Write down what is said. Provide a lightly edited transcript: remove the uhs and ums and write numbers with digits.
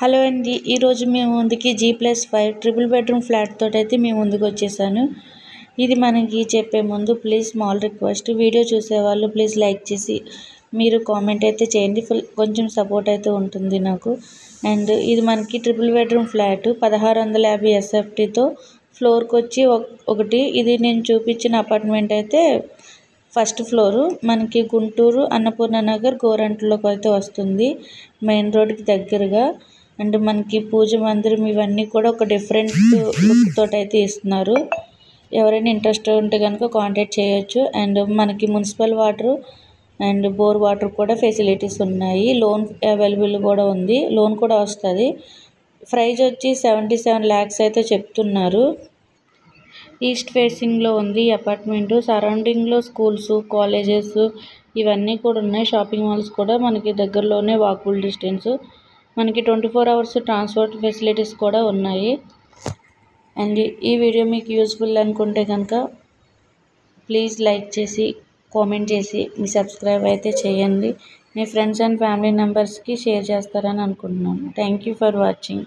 Hello అండి, ఈరోజు మేము ముందుకి G+5 ట్రిపుల్ బెడ్రూమ్ ఫ్లాట్ తోటైతే మేము ముందుకు వచ్చేసాను. ఇది మనకి చెప్పే ముందు ప్లీజ్ స్మాల్ రిక్వెస్ట్, వీడియో చూసేవాళ్ళు ప్లీజ్ లైక్ చేసి మీరు కామెంట్ అయితే చేయండి. కొంచెం సపోర్ట్ అయితే ఉంటుంది నాకు. అండ్ ఇది మనకి ట్రిపుల్ బెడ్రూమ్ ఫ్లాట్ 1650 SFTతో ఫ్లోర్కి వచ్చి ఒకటి. ఇది నేను చూపించిన అపార్ట్మెంట్ అయితే ఫస్ట్ ఫ్లోరు. మనకి గుంటూరు అన్నపూర్ణ నగర్ గోరంట్లోకి అయితే వస్తుంది, మెయిన్ రోడ్కి దగ్గరగా. అండ్ మనకి పూజ మందిరం ఇవన్నీ కూడా ఒక డిఫరెంట్ లుక్ తోటి అయితే ఇస్తున్నారు. ఎవరైనా ఇంట్రెస్ట్ ఉంటే కనుక కాంటాక్ట్ చేయొచ్చు. అండ్ మనకి municipal water and bore water కూడా ఫెసిలిటీస్ ఉన్నాయి. లోన్ అవైలబుల్ కూడా ఉంది, లోన్ కూడా వస్తుంది. ప్రైజ్ వచ్చి 77 lakhs అయితే చెప్తున్నారు. ఈస్ట్ ఫేసింగ్లో ఉంది ఈ అపార్ట్మెంటు. సరౌండింగ్లో స్కూల్స్, కాలేజెస్ ఇవన్నీ కూడా ఉన్నాయి. షాపింగ్ మాల్స్ కూడా మనకి దగ్గరలోనే, వాకబుల్ డిస్టెన్స్. మనకి 24 hours ట్రాన్స్పోర్ట్ ఫెసిలిటీస్ కూడా ఉన్నాయి. అండ్ ఈ వీడియో మీకు యూస్ఫుల్ అనుకుంటే కనుక ప్లీజ్ లైక్ చేసి కామెంట్ చేసి మీ సబ్స్క్రైబ్ అయితే చేయండి. మీ ఫ్రెండ్స్ అండ్ ఫ్యామిలీ మెంబర్స్కి షేర్ చేస్తారని అనుకుంటున్నాను. Thank you for watching.